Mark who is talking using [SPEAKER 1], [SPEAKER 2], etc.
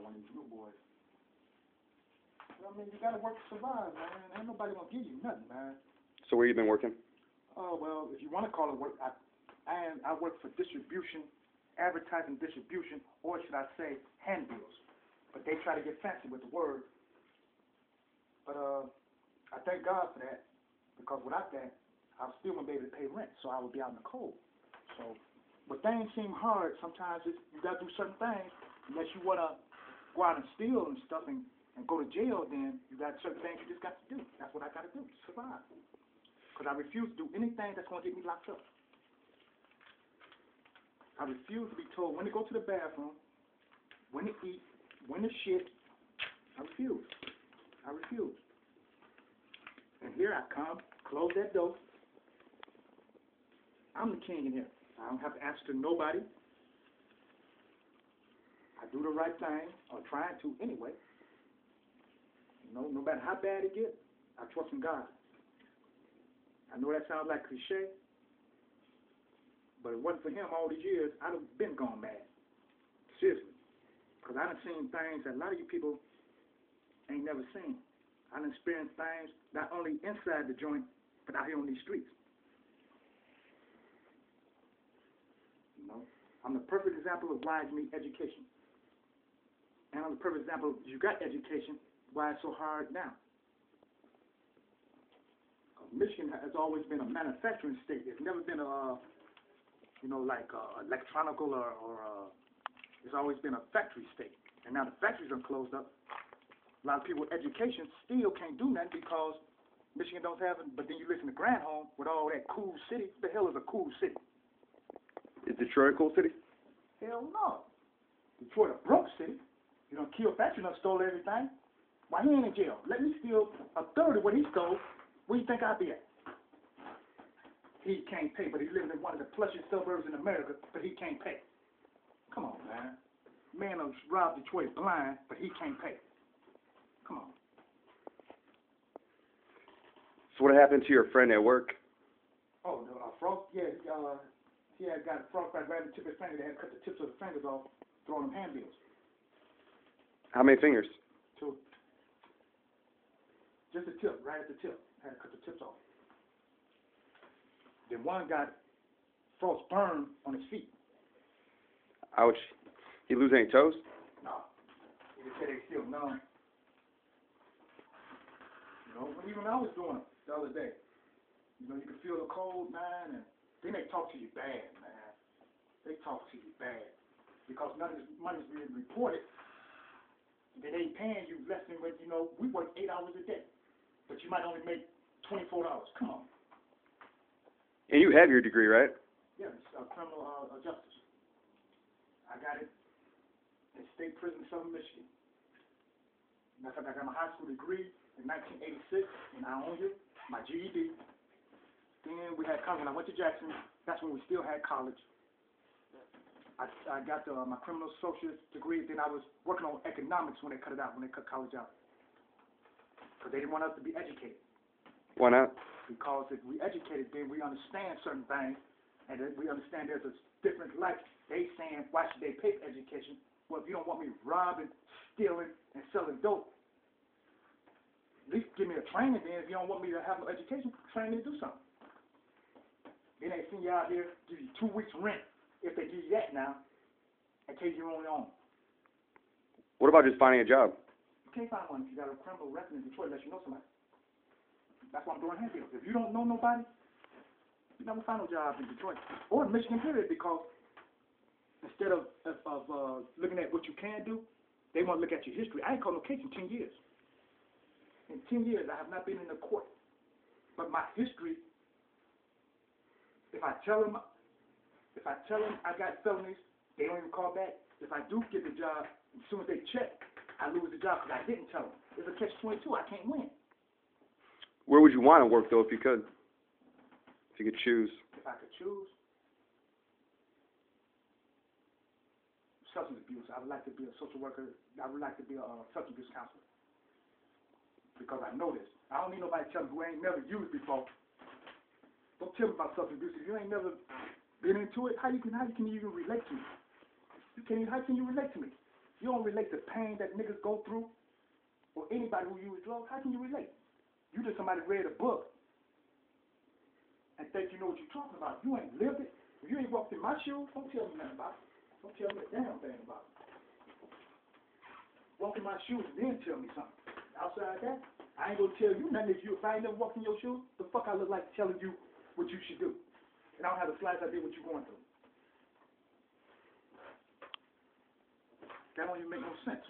[SPEAKER 1] got one of these new boys. Well, I mean, you got to work to survive, man. Ain't nobody going to give you nothing, man.
[SPEAKER 2] So where you been working?
[SPEAKER 1] Oh, well, if you want to call it work, I work for distribution, advertising distribution, or should I say handbills. But they try to get fancy with the word. But I thank God for that, because without that, I still wouldn't be able to pay rent, so I would be out in the cold. So when things seem hard, sometimes you got to do certain things. Unless you want to go out and steal and stuff and go to jail, then you got certain things you just got to do. That's what I got to do to survive. Because I refuse to do anything that's going to get me locked up. I refuse to be told when to go to the bathroom, when to eat, when to shit. I refuse. I refuse. And here I come, close that door. I'm the king in here. I don't have to answer to nobody. I do the right thing, or trying to anyway. You know, no matter how bad it gets, I trust in God. I know that sounds like cliche, but if it wasn't for him all these years, I'd have been gone mad. Seriously. Because I done seen things that a lot of you people ain't never seen. I done experienced things not only inside the joint, but out here on these streets. You know, I'm the perfect example of why you need education. And I'm the perfect example of you got education, why it's so hard now. Michigan has always been a manufacturing state. It's never been a, you know, like electronical or it's always been a factory state. And now the factories are closed up. A lot of people with education still can't do nothing because Michigan don't have it. But then you listen to Granholm with all that cool city. What the hell is a cool city?
[SPEAKER 2] Is Detroit a cool city?
[SPEAKER 1] Hell no. Detroit a broke city. You done killed factory, done stole everything. Why he ain't in jail? Let me steal a third of what he stole. Where do you think I'd be at? He can't pay, but he's living in one of the plushest suburbs in America, but he can't pay. Come on, man. Man who's robbed Detroit blind, but he can't pay. Come on.
[SPEAKER 2] So what happened to your friend at work?
[SPEAKER 1] Oh, the frog? Yeah, he had got a frog right at the tip of his finger. They had cut the tips of the fingers off, throwing them handbills.
[SPEAKER 2] How many fingers?
[SPEAKER 1] 2. Just the tip, right at the tip. Had to cut the tips off. Then one got frost burn on his feet.
[SPEAKER 2] Ouch. He lose any toes?
[SPEAKER 1] No. He just said they still numb. You know, even I was doing it the other day. You know, you can feel the cold, man, and then they talk to you bad, man. They talk to you bad. Because none of this money's being reported. Then they paying you less than what, you know, we work 8 hours a day. But you might only make $24. Come on.
[SPEAKER 2] And you have your degree, right?
[SPEAKER 1] Yeah, it's criminal justice. I got it in state prison, Southern Michigan. Matter of fact, I got my high school degree in 1986 in Ionia, my GED. Then we had college. When I went to Jackson, that's when we still had college. I got my criminal associate's degree. Then I was working on economics when they cut it out, when they cut college out. Because they didn't want us to be educated.
[SPEAKER 2] Why not?
[SPEAKER 1] Because if we educated, then we understand certain things, and then we understand there's a different life. They saying, why should they pay for education? Well, if you don't want me robbing, stealing, and selling dope, at least give me a training then. If you don't want me to have no education, train me to do something. Then they send you out here, give you 2 weeks rent, if they give you that now, in case you're on your own.
[SPEAKER 2] What about just finding a job?
[SPEAKER 1] You can't find one if you got a criminal record in Detroit unless you know somebody. That's why I'm doing handbills. If you don't know nobody, you never find no job in Detroit or in Michigan, period, because instead of looking at what you can do, they want to look at your history. I ain't called no case in 10 years. In 10 years, I have not been in the court. But my history, if I tell them I got felonies, they don't even call back. If I do get the job, as soon as they check, I lose the job because I didn't tell them. It's a catch-22. I can't win.
[SPEAKER 2] Where would you want to work, though, if you could? If you could choose.
[SPEAKER 1] If I could choose, substance abuse. I would like to be a social worker. I would like to be a substance abuse counselor. Because I know this. I don't need nobody to tell me who ain't never used before. Don't tell me about substance abuse. If you ain't never been into it, how can you even relate to me? How can you relate to me? You don't relate the pain that niggas go through, or anybody who use drugs. How can you relate? You just somebody read a book and think you know what you're talking about. You ain't lived it. If you ain't walked in my shoes, don't tell me nothing about it. Don't tell me a damn thing about it. Walk in my shoes and then tell me something. Outside that, I ain't gonna tell you nothing if I ain't never walked in your shoes. The fuck I look like telling you what you should do. And I don't have the slightest idea what you're going through. That don't even make no sense.